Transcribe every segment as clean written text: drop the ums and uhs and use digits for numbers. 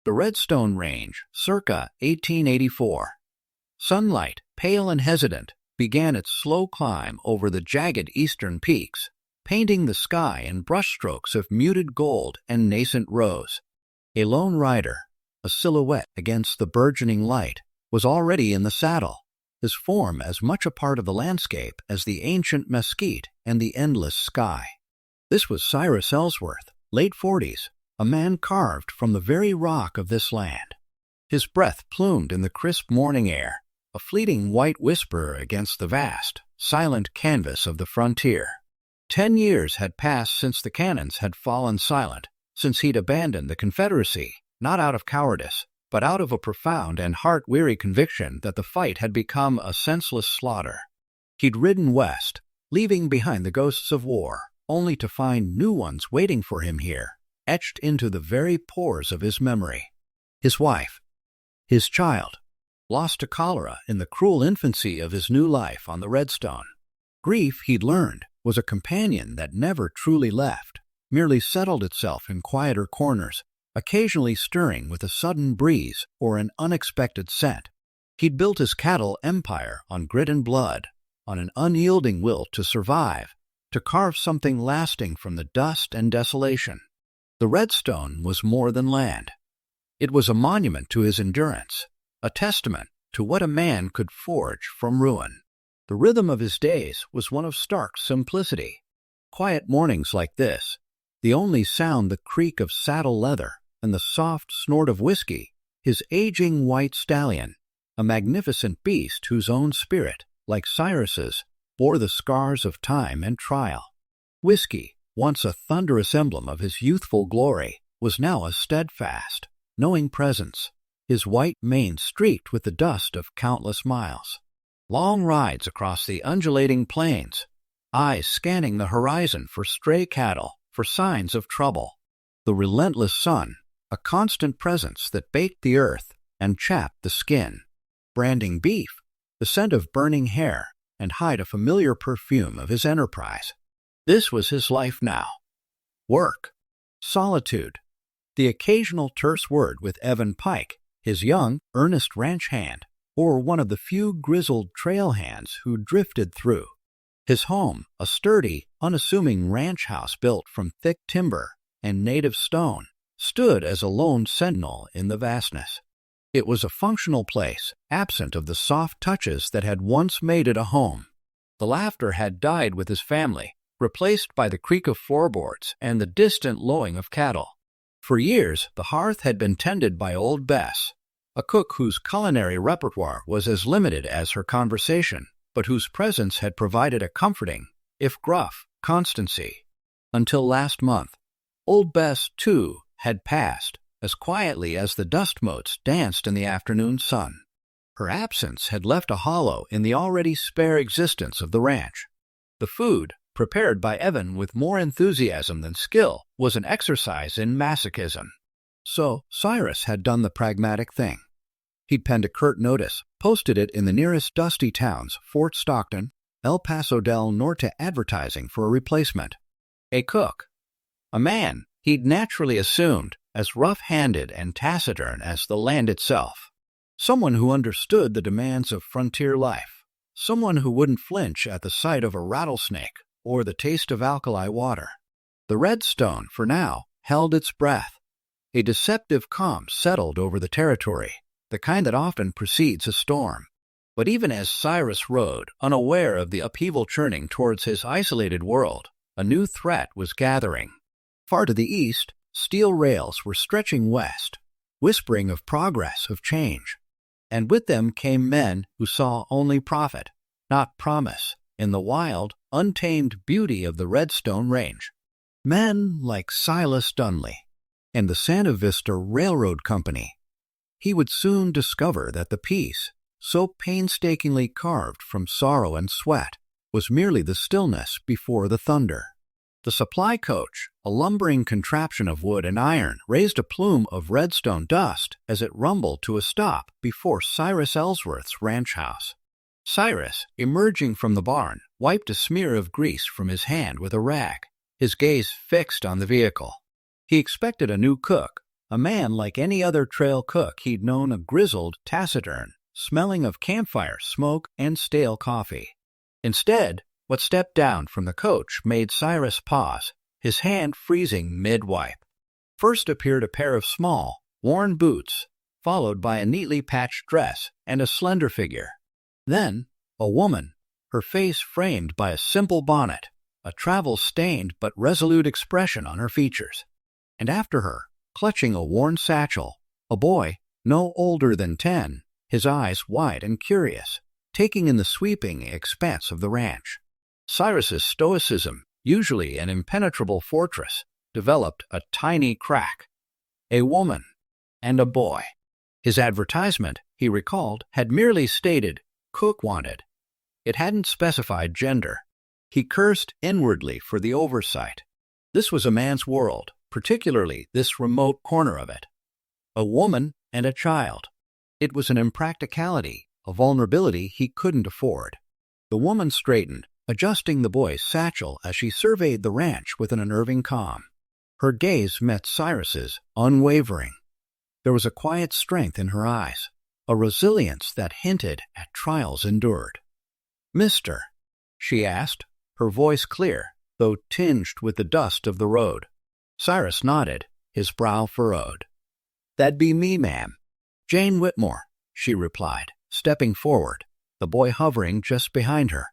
The Redstone Range, circa 1884. Sunlight, pale and hesitant, began its slow climb over the jagged eastern peaks, painting the sky in brushstrokes of muted gold and nascent rose. A lone rider, a silhouette against the burgeoning light, was already in the saddle, his form as much a part of the landscape as the ancient mesquite and the endless sky. This was Cyrus Ellsworth, late 40s, a man carved from the very rock of this land. His breath plumed in the crisp morning air, a fleeting white whisper against the vast, silent canvas of the frontier. 10 years had passed since the cannons had fallen silent, since he'd abandoned the Confederacy, not out of cowardice, but out of a profound and heart-weary conviction that the fight had become a senseless slaughter. He'd ridden west, leaving behind the ghosts of war, only to find new ones waiting for him here, etched into the very pores of his memory. His wife, his child, lost to cholera in the cruel infancy of his new life on the Redstone. Grief, he'd learned, was a companion that never truly left, merely settled itself in quieter corners, occasionally stirring with a sudden breeze or an unexpected scent. He'd built his cattle empire on grit and blood, on an unyielding will to survive, to carve something lasting from the dust and desolation. The Redstone was more than land. It was a monument to his endurance, a testament to what a man could forge from ruin. The rhythm of his days was one of stark simplicity. Quiet mornings like this, the only sound the creak of saddle leather and the soft snort of whiskey, his aging white stallion, a magnificent beast whose own spirit, like Cyrus's, bore the scars of time and trial. Whiskey, once a thunderous emblem of his youthful glory, was now a steadfast, knowing presence, his white mane streaked with the dust of countless miles. Long rides across the undulating plains, eyes scanning the horizon for stray cattle, for signs of trouble. The relentless sun, a constant presence that baked the earth and chapped the skin. Branding beef, the scent of burning hair, and hide a familiar perfume of his enterprise. This was his life now. Work, solitude, the occasional terse word with Evan Pike, his young, earnest ranch hand, or one of the few grizzled trail hands who drifted through. His home, a sturdy, unassuming ranch house built from thick timber and native stone, stood as a lone sentinel in the vastness. It was a functional place, absent of the soft touches that had once made it a home. The laughter had died with his family, replaced by the creak of floorboards and the distant lowing of cattle. For years, the hearth had been tended by old Bess, a cook whose culinary repertoire was as limited as her conversation, but whose presence had provided a comforting, if gruff, constancy. Until last month, old Bess, too, had passed, as quietly as the dust motes danced in the afternoon sun. Her absence had left a hollow in the already spare existence of the ranch. The food, prepared by Evan with more enthusiasm than skill, was an exercise in masochism. So Cyrus had done the pragmatic thing. He'd penned a curt notice, posted it in the nearest dusty towns, Fort Stockton, El Paso del Norte, advertising for a replacement. A cook. A man he'd naturally assumed as rough-handed and taciturn as the land itself. Someone who understood the demands of frontier life. Someone who wouldn't flinch at the sight of a rattlesnake or the taste of alkali water. The Redstone, for now, held its breath. A deceptive calm settled over the territory, the kind that often precedes a storm. But even as Cyrus rode, unaware of the upheaval churning towards his isolated world, a new threat was gathering. Far to the east, steel rails were stretching west, whispering of progress, of change. And with them came men who saw only profit, not promise, in the wild, untamed beauty of the Redstone Range. Men like Silas Dunley and the Santa Vista Railroad Company. He would soon discover that the piece, so painstakingly carved from sorrow and sweat, was merely the stillness before the thunder. The supply coach, a lumbering contraption of wood and iron, raised a plume of redstone dust as it rumbled to a stop before Cyrus Ellsworth's ranch house. Cyrus, emerging from the barn, wiped a smear of grease from his hand with a rag, his gaze fixed on the vehicle. He expected a new cook, a man like any other trail cook he'd known, a grizzled, taciturn, smelling of campfire smoke and stale coffee. Instead, what stepped down from the coach made Cyrus pause, his hand freezing mid-wipe. First appeared a pair of small, worn boots, followed by a neatly patched dress and a slender figure. Then, a woman, her face framed by a simple bonnet, a travel-stained but resolute expression on her features. And after her, clutching a worn satchel, a boy, no older than 10, his eyes wide and curious, taking in the sweeping expanse of the ranch. Cyrus's stoicism, usually an impenetrable fortress, developed a tiny crack. A woman and a boy. His advertisement, he recalled, had merely stated, "Cook wanted." It hadn't specified gender. He cursed inwardly for the oversight. This was a man's world, particularly this remote corner of it. A woman and a child. It was an impracticality, a vulnerability he couldn't afford. The woman straightened, adjusting the boy's satchel as she surveyed the ranch with an unnerving calm. Her gaze met Cyrus's, unwavering. There was a quiet strength in her eyes, a resilience that hinted at trials endured. "Mister?" she asked, her voice clear, though tinged with the dust of the road. Cyrus nodded, his brow furrowed. "That'd be me, ma'am. Jane Whitmore," she replied, stepping forward, the boy hovering just behind her.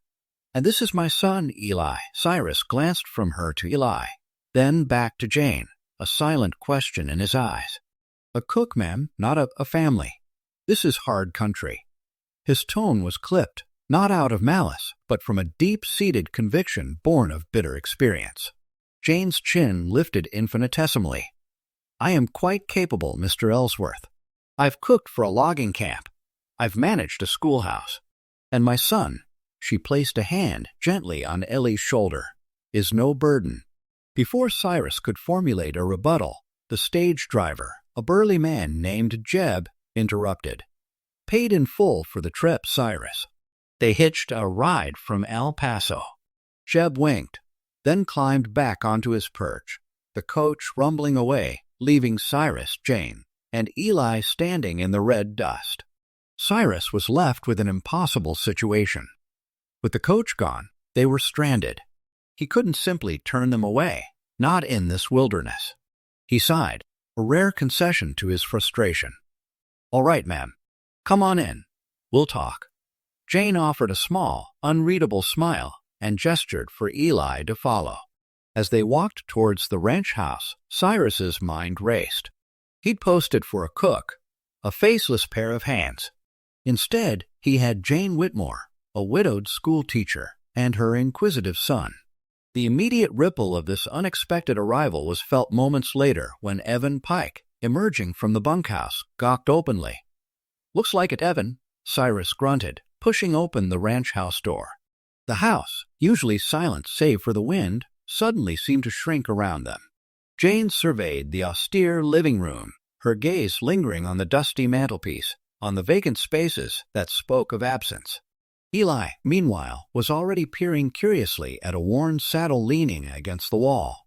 "And this is my son, Eli." Cyrus glanced from her to Eli, then back to Jane, a silent question in his eyes. "A cook, ma'am, not a family. This is hard country." His tone was clipped, not out of malice, but from a deep-seated conviction born of bitter experience. Jane's chin lifted infinitesimally. "I am quite capable, Mr. Ellsworth. I've cooked for a logging camp. I've managed a schoolhouse. And my son," she placed a hand gently on Ellie's shoulder, "is no burden." Before Cyrus could formulate a rebuttal, the stage driver, a burly man named Jeb, interrupted. "Paid in full for the trip, Cyrus." They hitched a ride from El Paso. Jeb winked, then climbed back onto his perch, the coach rumbling away, leaving Cyrus, Jane, and Eli standing in the red dust. Cyrus was left with an impossible situation. With the coach gone, they were stranded. He couldn't simply turn them away, not in this wilderness. He sighed, a rare concession to his frustration. "All right, ma'am. Come on in. We'll talk." Jane offered a small, unreadable smile and gestured for Eli to follow. As they walked towards the ranch house, Cyrus's mind raced. He'd posted for a cook, a faceless pair of hands. Instead, he had Jane Whitmore, a widowed schoolteacher, and her inquisitive son. The immediate ripple of this unexpected arrival was felt moments later when Evan Pike, emerging from the bunkhouse, gawked openly. "Looks like it, Evan," Cyrus grunted, pushing open the ranch house door. The house, usually silent save for the wind, suddenly seemed to shrink around them. Jane surveyed the austere living room, her gaze lingering on the dusty mantelpiece, on the vacant spaces that spoke of absence. Eli, meanwhile, was already peering curiously at a worn saddle leaning against the wall.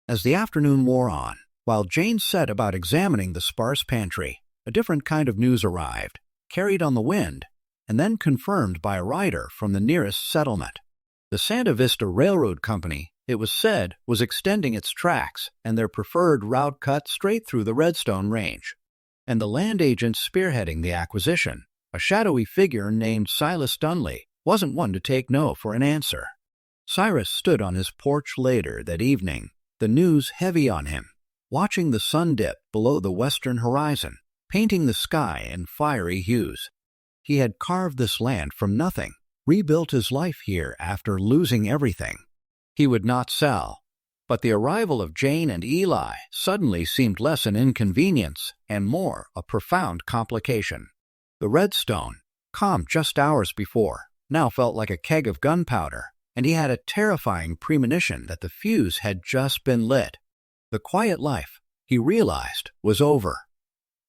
As the afternoon wore on, while Jane set about examining the sparse pantry, a different kind of news arrived, carried on the wind, and then confirmed by a rider from the nearest settlement. The Santa Vista Railroad Company, it was said, was extending its tracks and their preferred route cut straight through the Redstone Range. And the land agent spearheading the acquisition, a shadowy figure named Silas Dunley, wasn't one to take no for an answer. Cyrus stood on his porch later that evening, the news heavy on him, watching the sun dip below the western horizon, painting the sky in fiery hues. He had carved this land from nothing, rebuilt his life here after losing everything. He would not sell, but the arrival of Jane and Eli suddenly seemed less an inconvenience and more a profound complication. The Redstone, calm just hours before, now felt like a keg of gunpowder, and he had a terrifying premonition that the fuse had just been lit. The quiet life, he realized, was over.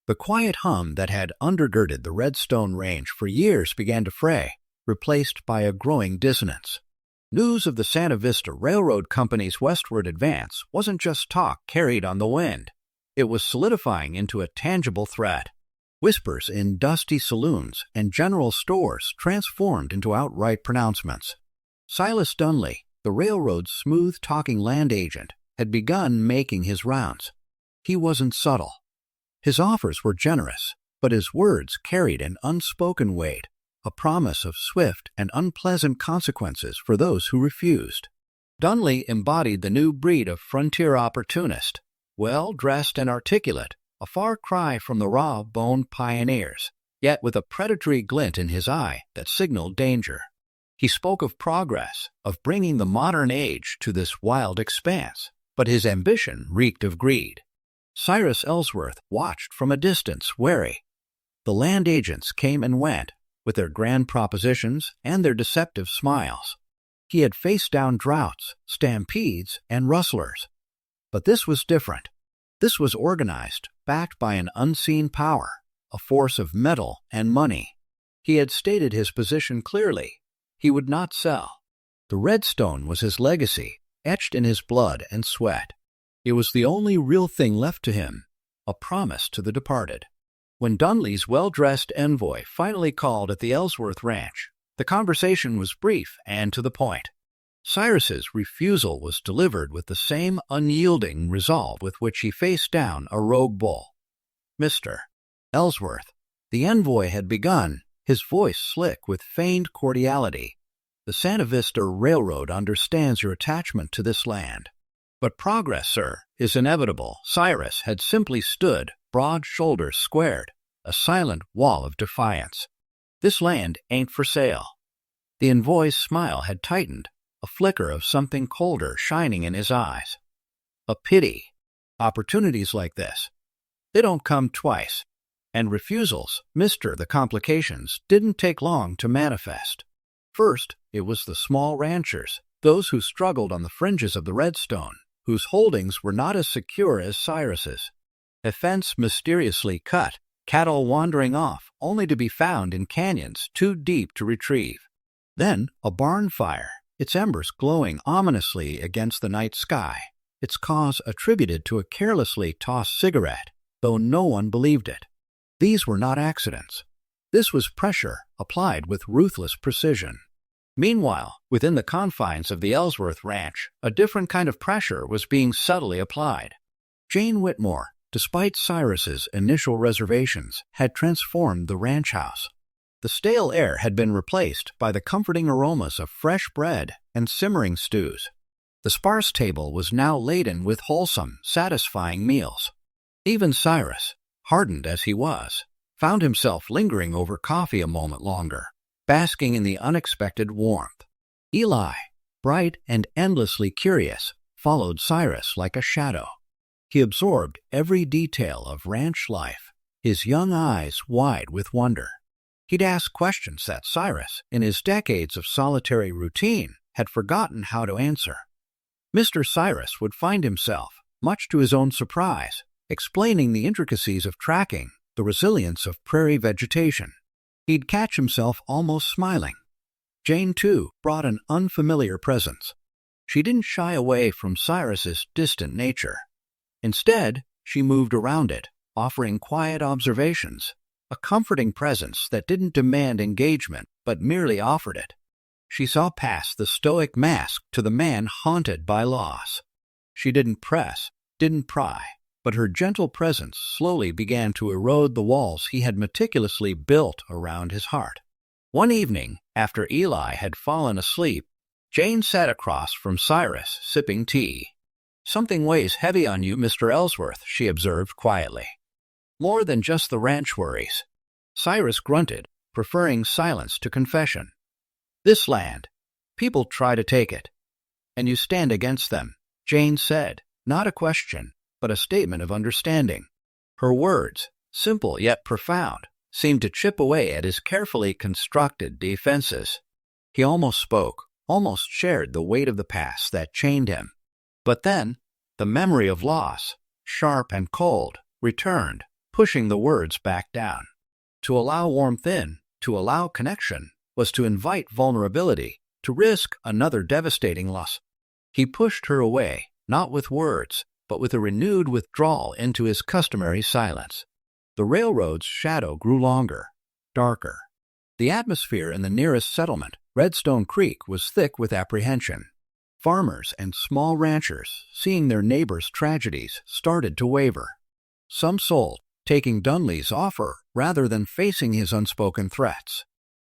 The quiet hum that had undergirded the Redstone Range for years began to fray, replaced by a growing dissonance. News of the Santa Vista Railroad Company's westward advance wasn't just talk carried on the wind. It was solidifying into a tangible threat. Whispers in dusty saloons and general stores transformed into outright pronouncements. Silas Dunley, the railroad's smooth-talking land agent, had begun making his rounds. He wasn't subtle. His offers were generous, but his words carried an unspoken weight, a promise of swift and unpleasant consequences for those who refused. Dunley embodied the new breed of frontier opportunist, well-dressed and articulate, a far cry from the raw-boned pioneers, yet with a predatory glint in his eye that signaled danger. He spoke of progress, of bringing the modern age to this wild expanse, but his ambition reeked of greed. Cyrus Ellsworth watched from a distance, wary. The land agents came and went, with their grand propositions and their deceptive smiles. He had faced down droughts, stampedes, and rustlers. But this was different. This was organized, backed by an unseen power, a force of metal and money. He had stated his position clearly. He would not sell. The Redstone was his legacy, etched in his blood and sweat. It was the only real thing left to him, a promise to the departed. When Dunley's well-dressed envoy finally called at the Ellsworth Ranch, the conversation was brief and to the point. Cyrus's refusal was delivered with the same unyielding resolve with which he faced down a rogue bull. "Mr. Ellsworth," the envoy had begun, his voice slick with feigned cordiality. "The Santa Vista Railroad understands your attachment to this land. But progress, sir, is inevitable." Cyrus had simply stood, broad shoulders squared, a silent wall of defiance. "This land ain't for sale." The envoy's smile had tightened, a flicker of something colder shining in his eyes. "A pity. Opportunities like this, they don't come twice. And refusals, Mr. The complications, didn't take long to manifest. First, it was the small ranchers, those who struggled on the fringes of the Redstone, whose holdings were not as secure as Cyrus's. A fence mysteriously cut, cattle wandering off, only to be found in canyons too deep to retrieve. Then a barn fire, its embers glowing ominously against the night sky, its cause attributed to a carelessly tossed cigarette, though no one believed it. These were not accidents. This was pressure applied with ruthless precision. Meanwhile, within the confines of the Ellsworth Ranch, a different kind of pressure was being subtly applied. Jane Whitmore, despite Cyrus's initial reservations, had transformed the ranch house. The stale air had been replaced by the comforting aromas of fresh bread and simmering stews. The sparse table was now laden with wholesome, satisfying meals. Even Cyrus, hardened as he was, found himself lingering over coffee a moment longer, basking in the unexpected warmth. Eli, bright and endlessly curious, followed Cyrus like a shadow. He absorbed every detail of ranch life, his young eyes wide with wonder. He'd ask questions that Cyrus, in his decades of solitary routine, had forgotten how to answer. Mr. Cyrus would find himself, much to his own surprise, explaining the intricacies of tracking, the resilience of prairie vegetation. He'd catch himself almost smiling. Jane, too, brought an unfamiliar presence. She didn't shy away from Cyrus's distant nature. Instead, she moved around it, offering quiet observations, a comforting presence that didn't demand engagement but merely offered it. She saw past the stoic mask to the man haunted by loss. She didn't press, didn't pry, but her gentle presence slowly began to erode the walls he had meticulously built around his heart. One evening, after Eli had fallen asleep, Jane sat across from Cyrus, sipping tea. "Something weighs heavy on you, Mr. Ellsworth," she observed quietly. "More than just the ranch worries." Cyrus grunted, preferring silence to confession. "This land. People try to take it. And you stand against them," Jane said, not a question, but a statement of understanding. Her words, simple yet profound, seemed to chip away at his carefully constructed defenses. He almost spoke, almost shared the weight of the past that chained him. But then, the memory of loss, sharp and cold, returned, pushing the words back down. To allow warmth in, to allow connection, was to invite vulnerability, to risk another devastating loss. He pushed her away, not with words, but with a renewed withdrawal into his customary silence. The railroad's shadow grew longer, darker. The atmosphere in the nearest settlement, Redstone Creek, was thick with apprehension. Farmers and small ranchers, seeing their neighbors' tragedies, started to waver. Some sold, taking Dunley's offer rather than facing his unspoken threats.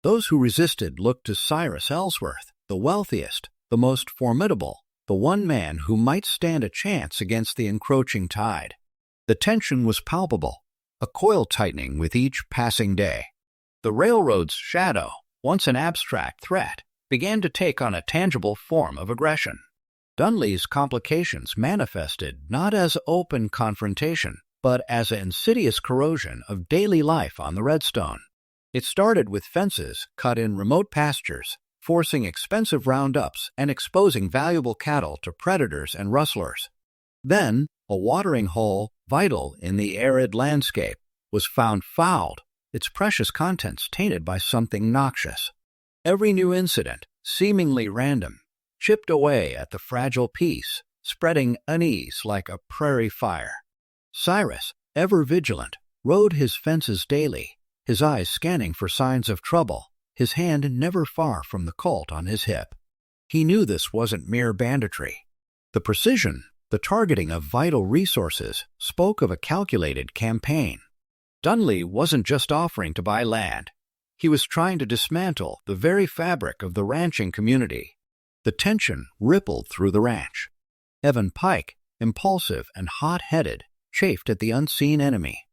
Those who resisted looked to Cyrus Ellsworth, the wealthiest, the most formidable, the one man who might stand a chance against the encroaching tide. The tension was palpable, a coil tightening with each passing day. The railroad's shadow, once an abstract threat, began to take on a tangible form of aggression. Dunley's complications manifested not as open confrontation, but as an insidious corrosion of daily life on the Redstone. It started with fences cut in remote pastures, forcing expensive roundups and exposing valuable cattle to predators and rustlers. Then, a watering hole, vital in the arid landscape, was found fouled, its precious contents tainted by something noxious. Every new incident, seemingly random, chipped away at the fragile peace, spreading unease like a prairie fire. Cyrus, ever vigilant, rode his fences daily, his eyes scanning for signs of trouble, his hand never far from the Colt on his hip. He knew this wasn't mere banditry. The precision, the targeting of vital resources, spoke of a calculated campaign. Dunley wasn't just offering to buy land. He was trying to dismantle the very fabric of the ranching community. The tension rippled through the ranch. Evan Pike, impulsive and hot-headed, chafed at the unseen enemy.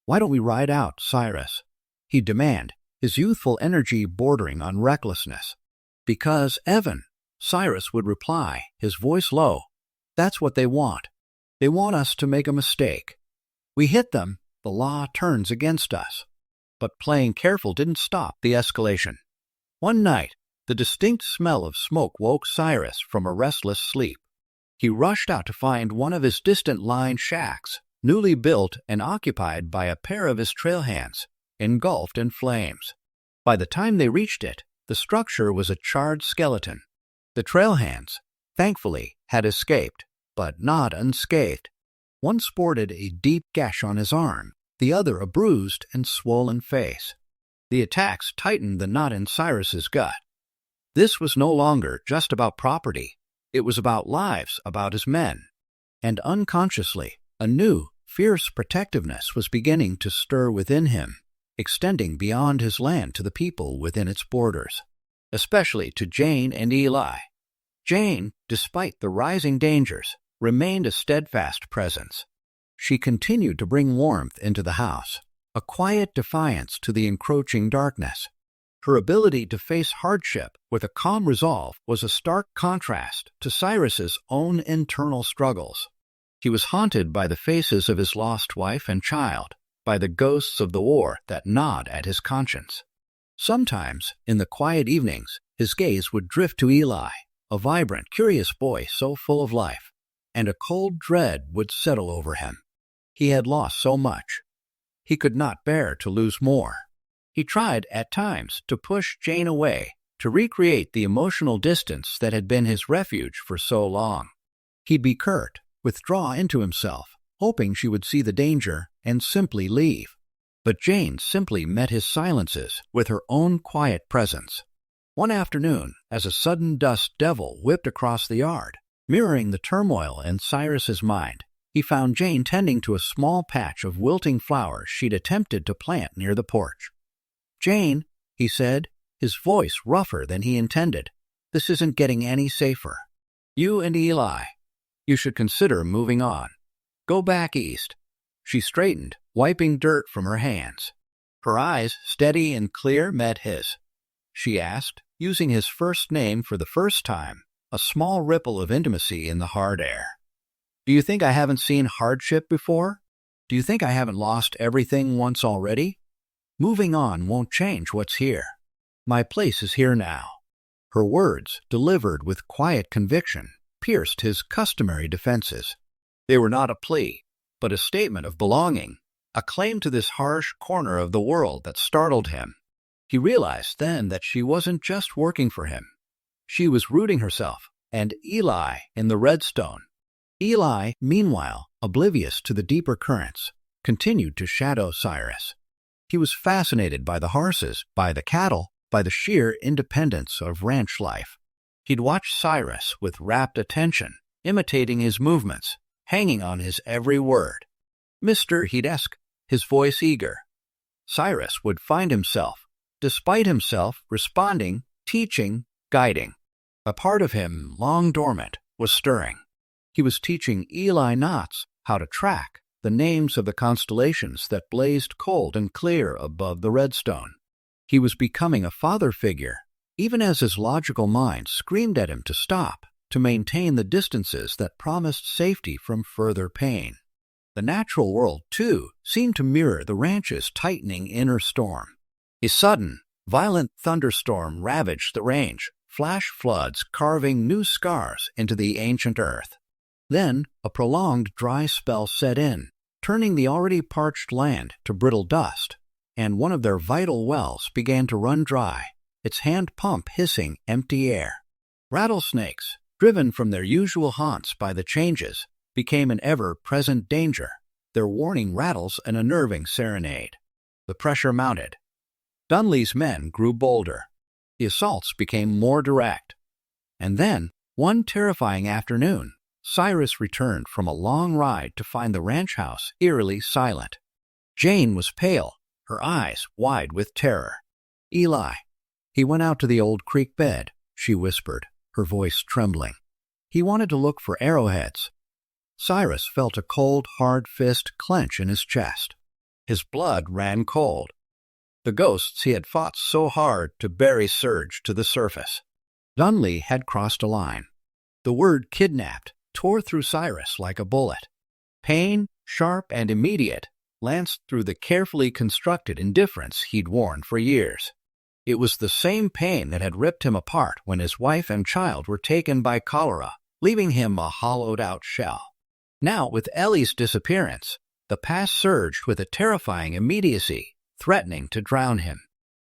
"Why don't we ride out, Cyrus?" he'd demand, his youthful energy bordering on recklessness. "Because, Evan," Cyrus would reply, his voice low, "that's what they want. They want us to make a mistake. We hit them, the law turns against us." But playing careful didn't stop the escalation. One night, the distinct smell of smoke woke Cyrus from a restless sleep. He rushed out to find one of his distant line shacks, newly built and occupied by a pair of his trail hands, engulfed in flames. By the time they reached it, the structure was a charred skeleton. The trail hands, thankfully, had escaped, but not unscathed. One sported a deep gash on his arm, the other a bruised and swollen face. The attacks tightened the knot in Cyrus's gut. This was no longer just about property. It was about lives, about his men. And unconsciously, a new, fierce protectiveness was beginning to stir within him, extending beyond his land to the people within its borders, especially to Jane and Eli. Jane, despite the rising dangers, remained a steadfast presence. She continued to bring warmth into the house, a quiet defiance to the encroaching darkness. Her ability to face hardship with a calm resolve was a stark contrast to Cyrus's own internal struggles. He was haunted by the faces of his lost wife and child, by the ghosts of the war that gnawed at his conscience. Sometimes, in the quiet evenings, his gaze would drift to Eli, a vibrant, curious boy so full of life, and a cold dread would settle over him. He had lost so much. He could not bear to lose more. He tried, at times, to push Jane away, to recreate the emotional distance that had been his refuge for so long. He'd be curt, withdraw into himself, hoping she would see the danger and simply leave. But Jane simply met his silences with her own quiet presence. One afternoon, as a sudden dust devil whipped across the yard, mirroring the turmoil in Cyrus's mind, he found Jane tending to a small patch of wilting flowers she'd attempted to plant near the porch. "Jane," he said, his voice rougher than he intended, "this isn't getting any safer. You and Eli, you should consider moving on. Go back east." She straightened, wiping dirt from her hands. Her eyes, steady and clear, met his. She asked, using his first name for the first time, a small ripple of intimacy in the hard air. "Do you think I haven't seen hardship before? Do you think I haven't lost everything once already? Moving on won't change what's here. My place is here now." Her words, delivered with quiet conviction, pierced his customary defenses. They were not a plea, but a statement of belonging, a claim to this harsh corner of the world that startled him. He realized then that she wasn't just working for him. She was rooting herself and Eli in the Redstone. Eli, meanwhile, oblivious to the deeper currents, continued to shadow Cyrus. He was fascinated by the horses, by the cattle, by the sheer independence of ranch life. He'd watch Cyrus with rapt attention, imitating his movements, hanging on his every word. "Mister," he'd ask, his voice eager. Cyrus would find himself, despite himself, responding, teaching, guiding. A part of him, long dormant, was stirring. He was teaching Eli Knots how to track the names of the constellations that blazed cold and clear above the redstone. He was becoming a father figure, even as his logical mind screamed at him to stop, to maintain the distances that promised safety from further pain. The natural world, too, seemed to mirror the ranch's tightening inner storm. A sudden, violent thunderstorm ravaged the range, flash floods carving new scars into the ancient earth. Then a prolonged dry spell set in, turning the already parched land to brittle dust, and one of their vital wells began to run dry, its hand pump hissing empty air. Rattlesnakes, driven from their usual haunts by the changes, became an ever-present danger, their warning rattles an unnerving serenade. The pressure mounted. Dunley's men grew bolder. The assaults became more direct. And then, one terrifying afternoon, Cyrus returned from a long ride to find the ranch house eerily silent. Jane was pale, her eyes wide with terror. "Eli." "He went out to the old creek bed," she whispered, her voice trembling. "He wanted to look for arrowheads." Cyrus felt a cold, hard fist clench in his chest. His blood ran cold. The ghosts he had fought so hard to bury surged to the surface. Dunley had crossed a line. The word "kidnapped" tore through Cyrus like a bullet. Pain, sharp and immediate, lanced through the carefully constructed indifference he'd worn for years. It was the same pain that had ripped him apart when his wife and child were taken by cholera, leaving him a hollowed-out shell. Now, with Ellie's disappearance, the past surged with a terrifying immediacy, threatening to drown him.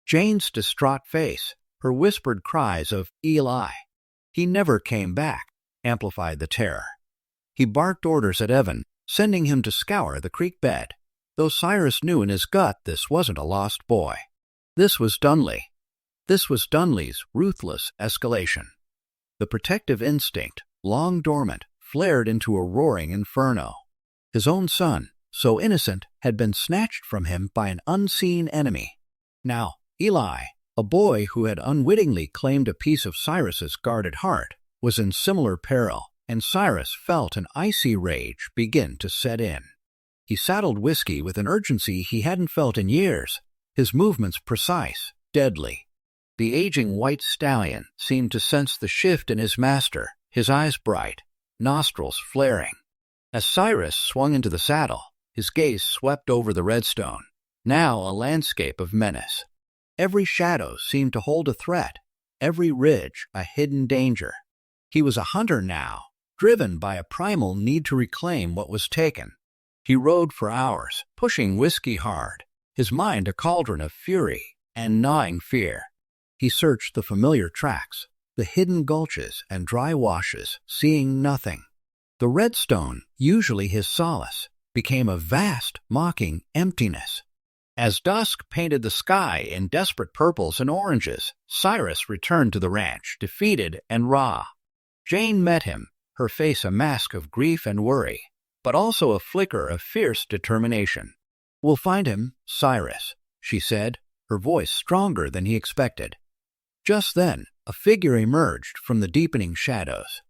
Jane's distraught face, her whispered cries of "Eli, he never came back," amplified the terror. He barked orders at Evan, sending him to scour the creek bed, though Cyrus knew in his gut this wasn't a lost boy. This was Dunley. This was Dunley's ruthless escalation. The protective instinct, long dormant, flared into a roaring inferno. His own son, so innocent, had been snatched from him by an unseen enemy. Now, Eli, a boy who had unwittingly claimed a piece of Cyrus's guarded heart, was in similar peril, and Cyrus felt an icy rage begin to set in. He saddled Whiskey with an urgency he hadn't felt in years, his movements precise, deadly. The aging white stallion seemed to sense the shift in his master, his eyes bright, nostrils flaring. As Cyrus swung into the saddle, his gaze swept over the redstone, now a landscape of menace. Every shadow seemed to hold a threat, every ridge a hidden danger. He was a hunter now, driven by a primal need to reclaim what was taken. He rode for hours, pushing Whiskey hard, his mind a cauldron of fury and gnawing fear. He searched the familiar tracks, the hidden gulches and dry washes, seeing nothing. The redstone, usually his solace, became a vast, mocking emptiness. As dusk painted the sky in desperate purples and oranges, Cyrus returned to the ranch, defeated and raw. Jane met him, her face a mask of grief and worry, but also a flicker of fierce determination. "We'll find him, Cyrus," she said, her voice stronger than he expected. Just then, a figure emerged from the deepening shadows.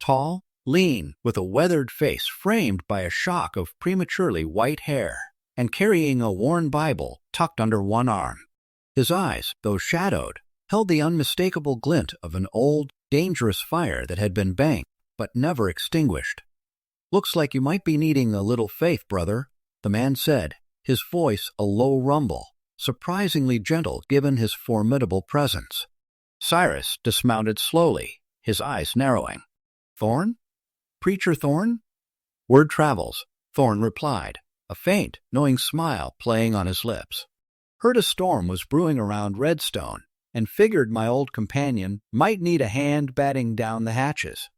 Tall, lean, with a weathered face framed by a shock of prematurely white hair, and carrying a worn Bible tucked under one arm. His eyes, though shadowed, held the unmistakable glint of an old, dangerous fire that had been banked but never extinguished. "Looks like you might be needing a little faith, brother," the man said, his voice a low rumble, surprisingly gentle given his formidable presence. Cyrus dismounted slowly, his eyes narrowing. "Thorn? Preacher Thorn?" "Word travels," Thorn replied, a faint, knowing smile playing on his lips. "Heard a storm was brewing around Redstone, and figured my old companion might need a hand batting down the hatches."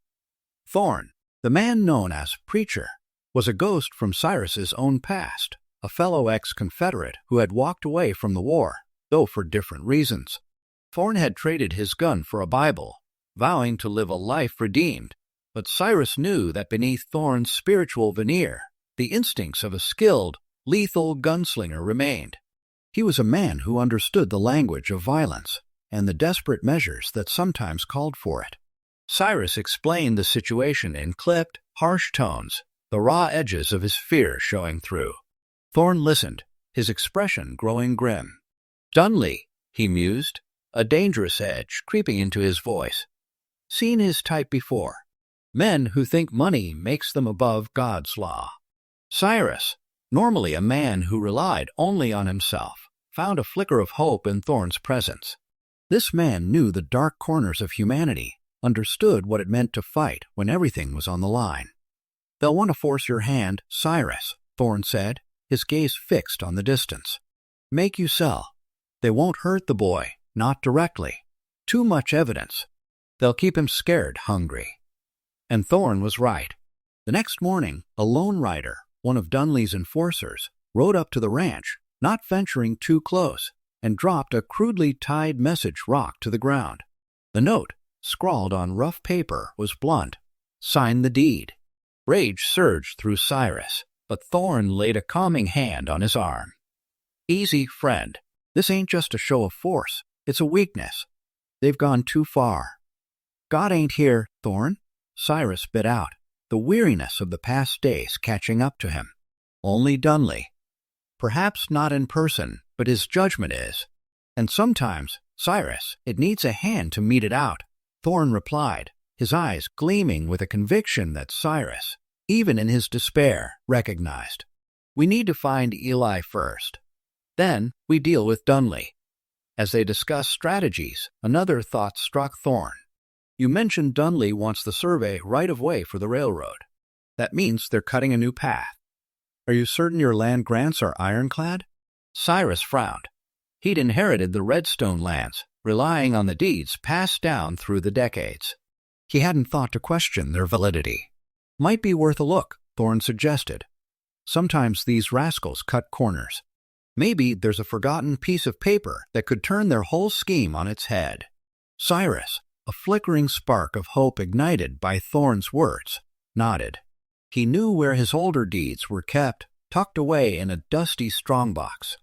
"Thorn," The man known as Preacher was a ghost from Cyrus's own past, a fellow ex-Confederate who had walked away from the war, though for different reasons. Thorn had traded his gun for a Bible, vowing to live a life redeemed, but Cyrus knew that beneath Thorn's spiritual veneer, the instincts of a skilled, lethal gunslinger remained. He was a man who understood the language of violence and the desperate measures that sometimes called for it. Cyrus explained the situation in clipped, harsh tones, the raw edges of his fear showing through. Thorn listened, his expression growing grim. "Dunley," he mused, a dangerous edge creeping into his voice. "Seen his type before. Men who think money makes them above God's law." Cyrus, normally a man who relied only on himself, found a flicker of hope in Thorn's presence. This man knew the dark corners of humanity, understood what it meant to fight when everything was on the line. "They'll want to force your hand, Cyrus," Thorn said, his gaze fixed on the distance. "Make you sell. They won't hurt the boy, not directly. Too much evidence. They'll keep him scared, hungry." And Thorn was right. The next morning, a lone rider, one of Dunley's enforcers, rode up to the ranch, not venturing too close, and dropped a crudely tied message rock to the ground. The note, scrawled on rough paper, was blunt. "Sign the deed." Rage surged through Cyrus, but Thorn laid a calming hand on his arm. "Easy, friend. This ain't just a show of force. It's a weakness. They've gone too far." "God ain't here, Thorn," Cyrus bit out, the weariness of the past days catching up to him. "Only Dunley. Perhaps not in person, but his judgment is. And sometimes, Cyrus, it needs a hand to mete it out," Thorn replied, his eyes gleaming with a conviction that Cyrus, even in his despair, recognized. "We need to find Eli first. Then we deal with Dunley." As they discussed strategies, another thought struck Thorn. "You mentioned Dunley wants the survey right of way for the railroad. That means they're cutting a new path. Are you certain your land grants are ironclad?" Cyrus frowned. He'd inherited the Redstone lands, relying on the deeds passed down through the decades. He hadn't thought to question their validity. "Might be worth a look," Thorn suggested. "Sometimes these rascals cut corners. Maybe there's a forgotten piece of paper that could turn their whole scheme on its head." Cyrus, a flickering spark of hope ignited by Thorn's words, nodded. He knew where his older deeds were kept, tucked away in a dusty strongbox.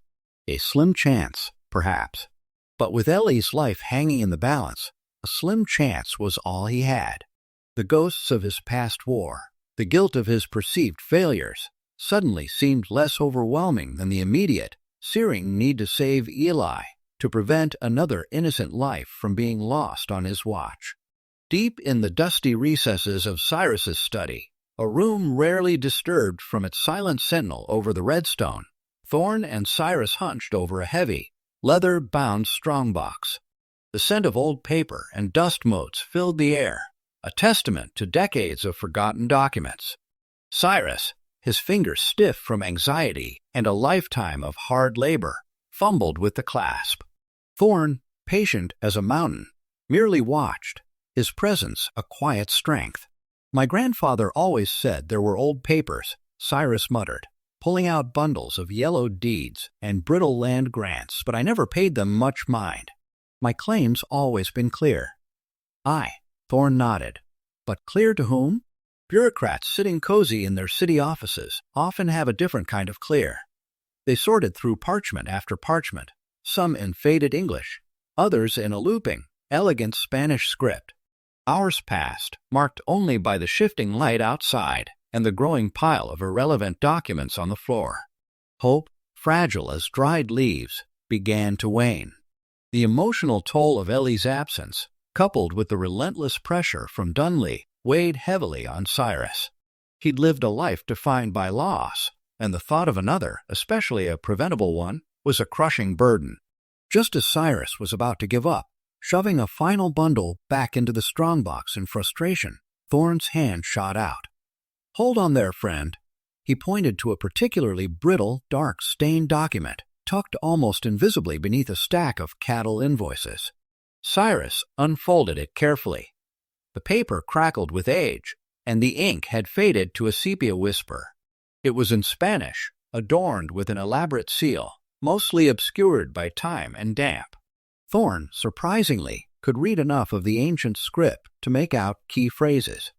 A slim chance, perhaps. But with Ellie's life hanging in the balance, a slim chance was all he had. The ghosts of his past war, the guilt of his perceived failures, suddenly seemed less overwhelming than the immediate, searing need to save Eli, to prevent another innocent life from being lost on his watch. Deep in the dusty recesses of Cyrus's study, a room rarely disturbed from its silent sentinel over the Redstone, Thorn and Cyrus hunched over a heavy, leather-bound strongbox. The scent of old paper and dust motes filled the air, a testament to decades of forgotten documents. Cyrus, his fingers stiff from anxiety and a lifetime of hard labor, fumbled with the clasp. Thorn, patient as a mountain, merely watched, his presence a quiet strength. "My grandfather always said there were old papers," Cyrus muttered, pulling out bundles of yellowed deeds and brittle land grants, "but I never paid them much mind. My claim's always been clear." "Aye," Thorn nodded. "But clear to whom?" Bureaucrats sitting cozy in their city offices often have a different kind of clear. They sorted through parchment after parchment, some in faded English, others in a looping, elegant Spanish script. Hours passed, marked only by the shifting light outside and the growing pile of irrelevant documents on the floor. Hope, fragile as dried leaves, began to wane. The emotional toll of Ellie's absence, coupled with the relentless pressure from Dunley, weighed heavily on Cyrus. He'd lived a life defined by loss, and the thought of another, especially a preventable one, was a crushing burden. Just as Cyrus was about to give up, shoving a final bundle back into the strongbox in frustration, Thorn's hand shot out. "Hold on there, friend." He pointed to a particularly brittle, dark, stained document, tucked almost invisibly beneath a stack of cattle invoices. Cyrus unfolded it carefully. The paper crackled with age, and the ink had faded to a sepia whisper. It was in Spanish, adorned with an elaborate seal, mostly obscured by time and damp. Thorn, surprisingly, could read enough of the ancient script to make out key phrases.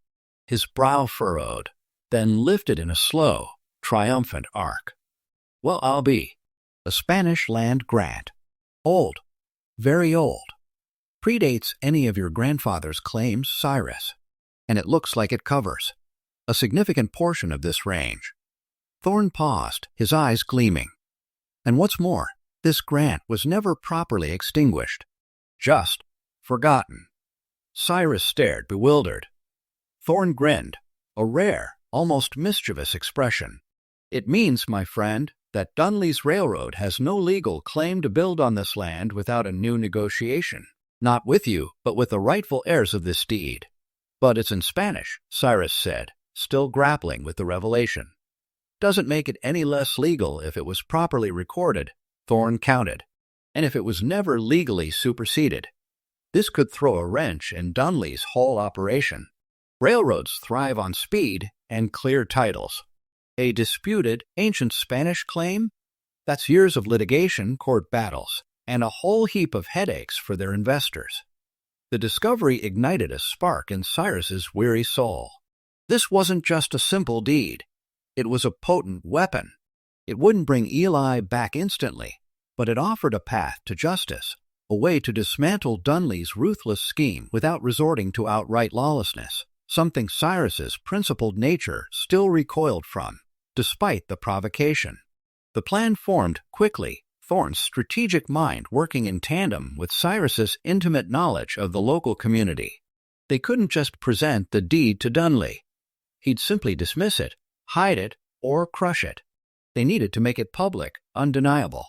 His brow furrowed, then lifted in a slow, triumphant arc. "Well, I'll be. A Spanish land grant. Old. Very old. Predates any of your grandfather's claims, Cyrus. And it looks like it covers a significant portion of this range." Thorn paused, his eyes gleaming. "And what's more, this grant was never properly extinguished. Just forgotten." Cyrus stared, bewildered. Thorn grinned, a rare, almost mischievous expression. "It means, my friend, that Dunley's Railroad has no legal claim to build on this land without a new negotiation. Not with you, but with the rightful heirs of this deed." "But it's in Spanish," Cyrus said, still grappling with the revelation. "Doesn't make it any less legal if it was properly recorded," Thorn countered, "and if it was never legally superseded. This could throw a wrench in Dunley's whole operation. Railroads thrive on speed and clear titles. A disputed, ancient Spanish claim? That's years of litigation, court battles, and a whole heap of headaches for their investors." The discovery ignited a spark in Cyrus's weary soul. This wasn't just a simple deed. It was a potent weapon. It wouldn't bring Eli back instantly, but it offered a path to justice, a way to dismantle Dunley's ruthless scheme without resorting to outright lawlessness, something Cyrus's principled nature still recoiled from, despite the provocation. The plan formed quickly, Thorn's strategic mind working in tandem with Cyrus's intimate knowledge of the local community. They couldn't just present the deed to Dunley. He'd simply dismiss it, hide it, or crush it. They needed to make it public, undeniable.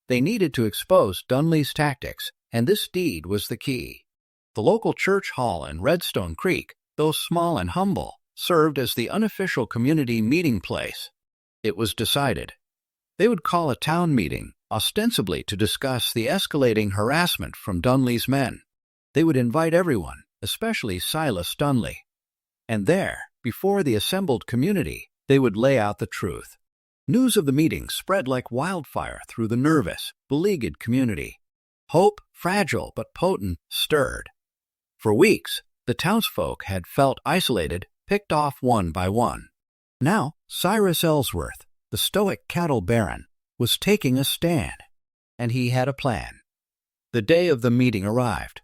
They needed to expose Dunley's tactics, and this deed was the key. The local church hall in Redstone Creek, though small and humble, served as the unofficial community meeting place. It was decided. They would call a town meeting, ostensibly to discuss the escalating harassment from Dunley's men. They would invite everyone, especially Silas Dunley. And there, before the assembled community, they would lay out the truth. News of the meeting spread like wildfire through the nervous, beleaguered community. Hope, fragile but potent, stirred. For weeks, the townsfolk had felt isolated, picked off one by one. Now, Cyrus Ellsworth, the stoic cattle baron, was taking a stand, and he had a plan. The day of the meeting arrived.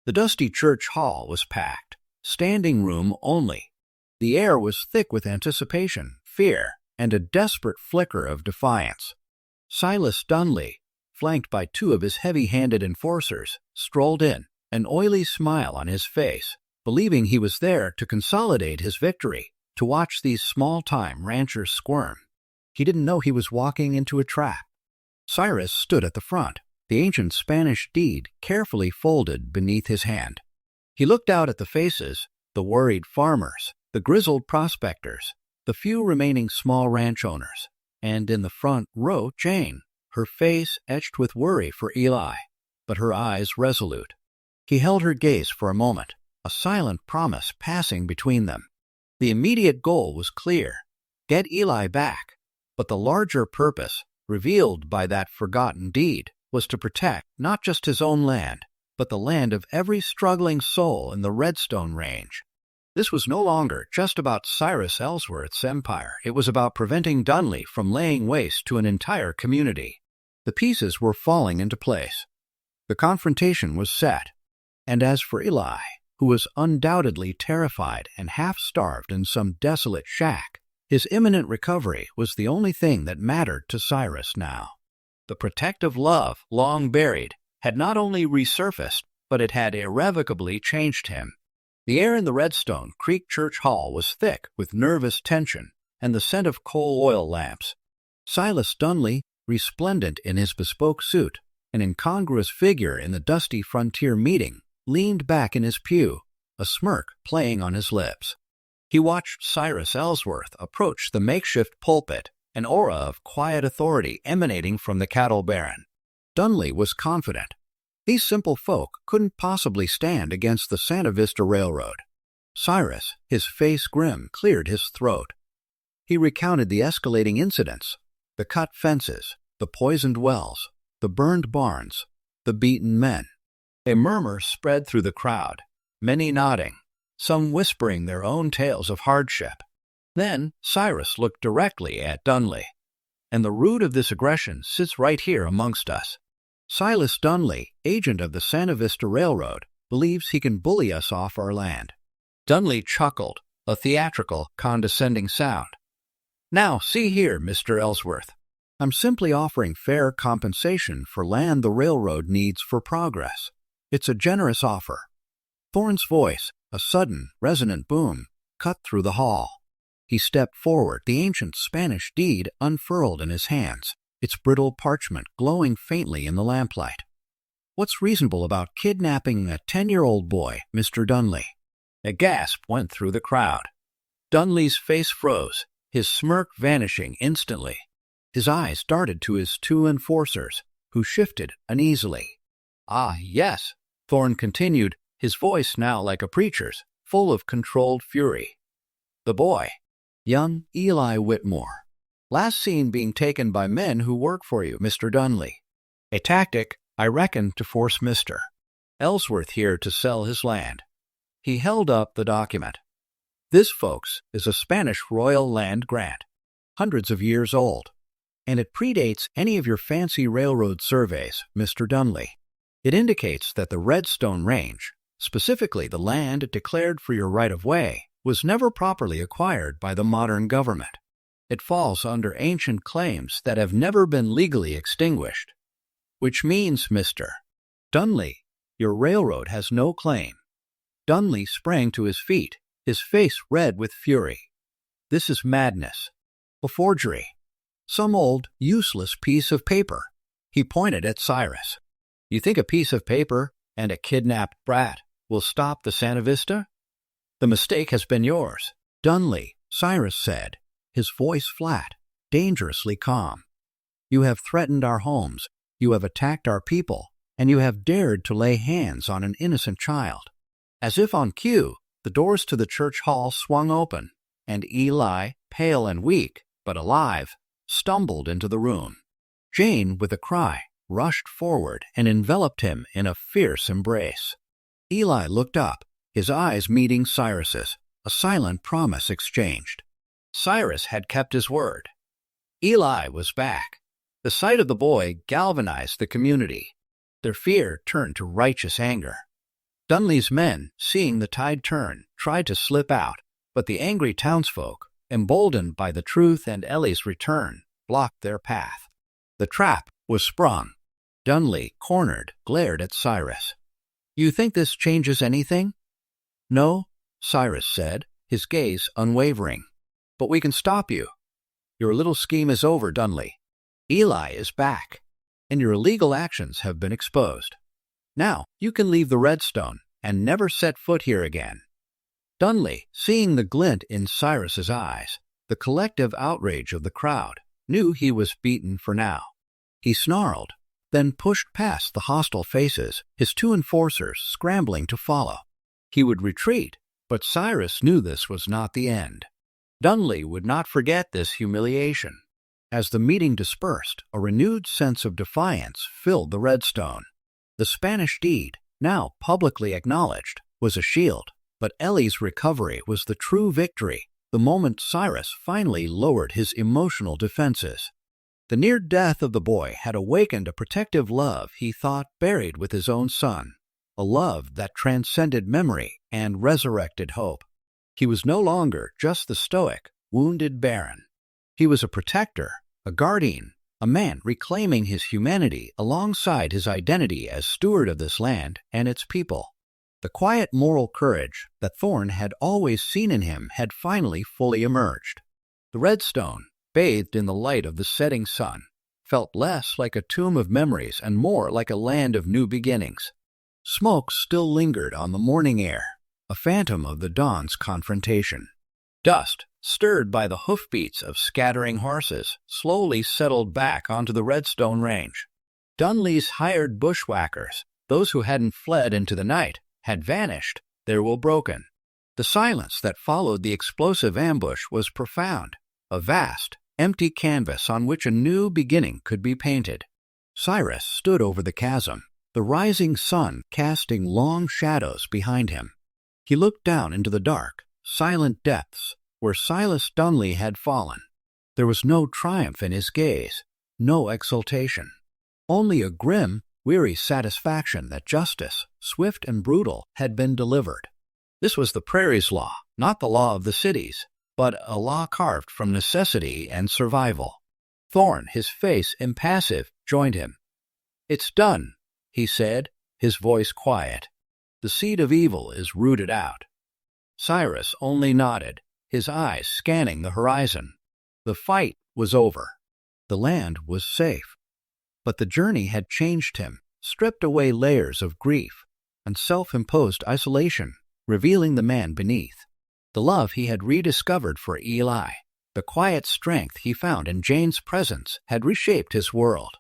The dusty church hall was packed, standing room only. The air was thick with anticipation, fear, and a desperate flicker of defiance. Silas Dunley, flanked by two of his heavy-handed enforcers, strolled in, an oily smile on his face, believing he was there to consolidate his victory, to watch these small-time ranchers squirm. He didn't know he was walking into a trap. Cyrus stood at the front, the ancient Spanish deed carefully folded beneath his hand. He looked out at the faces, the worried farmers, the grizzled prospectors, the few remaining small ranch owners, and in the front row Jane, her face etched with worry for Eli, but her eyes resolute. He held her gaze for a moment, a silent promise passing between them. The immediate goal was clear: get Eli back, but the larger purpose, revealed by that forgotten deed, was to protect not just his own land, but the land of every struggling soul in the Redstone Range. This was no longer just about Cyrus Ellsworth's empire. It was about preventing Dunley from laying waste to an entire community. The pieces were falling into place. The confrontation was set. And as for Eli, who was undoubtedly terrified and half-starved in some desolate shack, his imminent recovery was the only thing that mattered to Cyrus now. The protective love, long buried, had not only resurfaced, but it had irrevocably changed him. The air in the Redstone Creek Church Hall was thick with nervous tension and the scent of coal oil lamps. Silas Dunley, resplendent in his bespoke suit, an incongruous figure in the dusty frontier meeting, leaned back in his pew, a smirk playing on his lips. He watched Cyrus Ellsworth approach the makeshift pulpit, an aura of quiet authority emanating from the cattle baron. Dunley was confident. These simple folk couldn't possibly stand against the Santa Vista Railroad. Cyrus, his face grim, cleared his throat. He recounted the escalating incidents, the cut fences, the poisoned wells, the burned barns, the beaten men. A murmur spread through the crowd, many nodding, some whispering their own tales of hardship. Then Cyrus looked directly at Dunley. "And the root of this aggression sits right here amongst us. Silas Dunley, agent of the Santa Vista Railroad, believes he can bully us off our land." Dunley chuckled, a theatrical, condescending sound. "Now, see here, Mr. Ellsworth. I'm simply offering fair compensation for land the railroad needs for progress. It's a generous offer." Thorne's voice, a sudden, resonant boom, cut through the hall. He stepped forward, the ancient Spanish deed unfurled in his hands, its brittle parchment glowing faintly in the lamplight. "What's reasonable about kidnapping a 10-year-old boy, Mr. Dunley?" A gasp went through the crowd. Dunley's face froze, his smirk vanishing instantly. His eyes darted to his two enforcers, who shifted uneasily. "Ah, yes," Thorne continued, his voice now like a preacher's, full of controlled fury. "The boy, young Eli Whitmore. Last seen being taken by men who work for you, Mr. Dunley. A tactic, I reckon, to force Mr. Ellsworth here to sell his land." He held up the document. "This, folks, is a Spanish royal land grant, hundreds of years old, and it predates any of your fancy railroad surveys, Mr. Dunley. It indicates that the Redstone Range, specifically the land declared for your right-of-way, was never properly acquired by the modern government. It falls under ancient claims that have never been legally extinguished. Which means, Mr. Dunley, your railroad has no claim." Dunley sprang to his feet, his face red with fury. "This is madness. A forgery. Some old, useless piece of paper." He pointed at Cyrus. "You think a piece of paper and a kidnapped brat will stop the Santa Vista? The mistake has been yours." "Dunley," Cyrus said, his voice flat, dangerously calm. "You have threatened our homes, you have attacked our people, and you have dared to lay hands on an innocent child." As if on cue, the doors to the church hall swung open, and Eli, pale and weak, but alive, stumbled into the room. Jane, with a cry, rushed forward and enveloped him in a fierce embrace. Eli looked up, his eyes meeting Cyrus's, a silent promise exchanged. Cyrus had kept his word. Eli was back. The sight of the boy galvanized the community. Their fear turned to righteous anger. Dunley's men, seeing the tide turn, tried to slip out, but the angry townsfolk, emboldened by the truth and Ellie's return, blocked their path. The trap was sprung. Dunley, cornered, glared at Cyrus. "You think this changes anything?" "No," Cyrus said, his gaze unwavering. "But we can stop you. Your little scheme is over, Dunley. Eli is back, and your illegal actions have been exposed. Now you can leave the Redstone and never set foot here again." Dunley, seeing the glint in Cyrus's eyes, the collective outrage of the crowd, knew he was beaten for now. He snarled, then pushed past the hostile faces, his two enforcers scrambling to follow. He would retreat, but Cyrus knew this was not the end. Dunley would not forget this humiliation. As the meeting dispersed, a renewed sense of defiance filled the Redstone. The Spanish deed, now publicly acknowledged, was a shield, but Ellie's recovery was the true victory, the moment Cyrus finally lowered his emotional defenses. The near death of the boy had awakened a protective love he thought buried with his own son, a love that transcended memory and resurrected hope. He was no longer just the stoic, wounded baron. He was a protector, a guardian, a man reclaiming his humanity alongside his identity as steward of this land and its people. The quiet moral courage that Thorne had always seen in him had finally fully emerged. The Redstone, bathed in the light of the setting sun, felt less like a tomb of memories and more like a land of new beginnings. Smoke still lingered on the morning air, a phantom of the dawn's confrontation. Dust, stirred by the hoofbeats of scattering horses, slowly settled back onto the Redstone Range. Dunley's hired bushwhackers, those who hadn't fled into the night, had vanished, their will broken. The silence that followed the explosive ambush was profound, a vast, empty canvas on which a new beginning could be painted. Cyrus stood over the chasm, the rising sun casting long shadows behind him. He looked down into the dark, silent depths where Silas Dunley had fallen. There was no triumph in his gaze, no exultation, only a grim, weary satisfaction that justice, swift and brutal, had been delivered. This was the prairie's law, not the law of the cities, but a law carved from necessity and survival. Thorne, his face impassive, joined him. "It's done," he said, his voice quiet. "The seed of evil is rooted out." Cyrus only nodded, his eyes scanning the horizon. The fight was over. The land was safe. But the journey had changed him, stripped away layers of grief and self-imposed isolation, revealing the man beneath. The love he had rediscovered for Eli, the quiet strength he found in Jane's presence, had reshaped his world.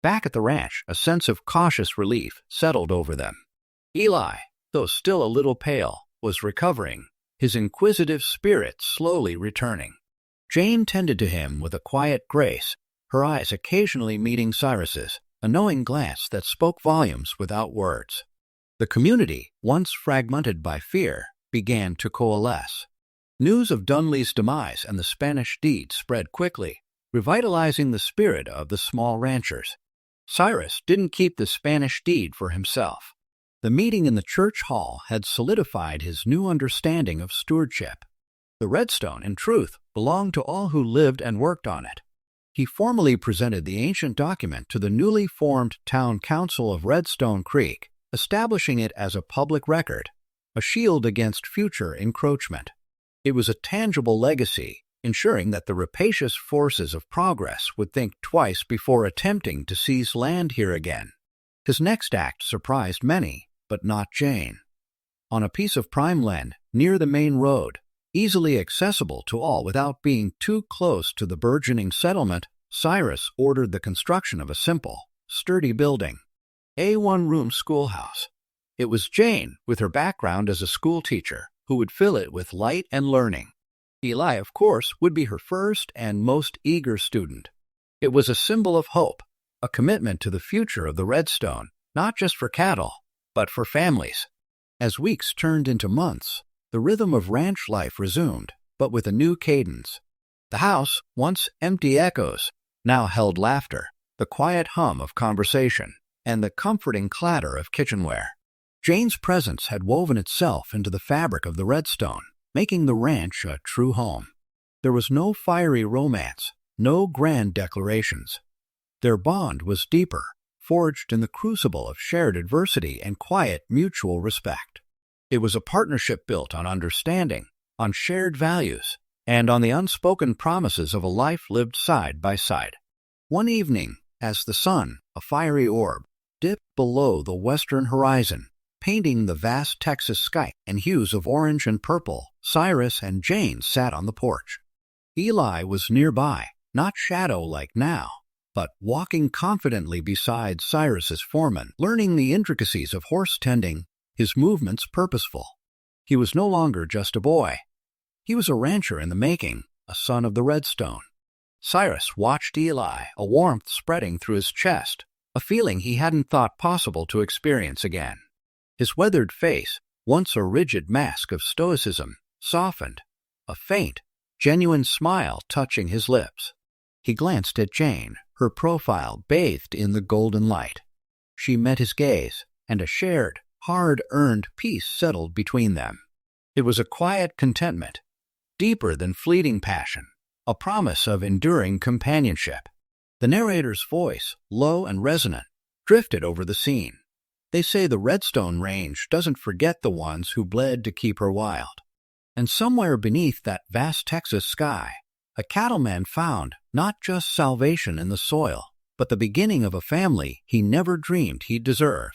Back at the ranch, a sense of cautious relief settled over them. Eli, though still a little pale, was recovering, his inquisitive spirit slowly returning. Jane tended to him with a quiet grace, her eyes occasionally meeting Cyrus's, a knowing glance that spoke volumes without words. The community, once fragmented by fear, began to coalesce. News of Dunley's demise and the Spanish deed spread quickly, revitalizing the spirit of the small ranchers. Cyrus didn't keep the Spanish deed for himself. The meeting in the church hall had solidified his new understanding of stewardship. The Redstone, in truth, belonged to all who lived and worked on it. He formally presented the ancient document to the newly formed Town Council of Redstone Creek, establishing it as a public record, a shield against future encroachment. It was a tangible legacy, ensuring that the rapacious forces of progress would think twice before attempting to seize land here again. His next act surprised many, but not Jane. On a piece of prime land near the main road, easily accessible to all without being too close to the burgeoning settlement, Cyrus ordered the construction of a simple, sturdy building, a one-room schoolhouse. It was Jane, with her background as a schoolteacher, who would fill it with light and learning. Eli, of course, would be her first and most eager student. It was a symbol of hope, a commitment to the future of the Redstone, not just for cattle, but for families. As weeks turned into months, the rhythm of ranch life resumed, but with a new cadence. The house, once empty echoes, now held laughter, the quiet hum of conversation, and the comforting clatter of kitchenware. Jane's presence had woven itself into the fabric of the Redstone, making the ranch a true home. There was no fiery romance, no grand declarations. Their bond was deeper, forged in the crucible of shared adversity and quiet mutual respect. It was a partnership built on understanding, on shared values, and on the unspoken promises of a life lived side by side. One evening, as the sun, a fiery orb, dipped below the western horizon, painting the vast Texas sky in hues of orange and purple, Cyrus and Jane sat on the porch. Eli was nearby, not shadow-like now, but walking confidently beside Cyrus's foreman, learning the intricacies of horse tending, his movements purposeful. He was no longer just a boy. He was a rancher in the making, a son of the Redstone. Cyrus watched Eli, a warmth spreading through his chest, a feeling he hadn't thought possible to experience again. His weathered face, once a rigid mask of stoicism, softened, a faint, genuine smile touching his lips. He glanced at Jane, her profile bathed in the golden light. She met his gaze, and a shared, hard-earned peace settled between them. It was a quiet contentment, deeper than fleeting passion, a promise of enduring companionship. The narrator's voice, low and resonant, drifted over the scene. They say the Redstone Range doesn't forget the ones who bled to keep her wild. And somewhere beneath that vast Texas sky, a cattleman found not just salvation in the soil, but the beginning of a family he never dreamed he'd deserve.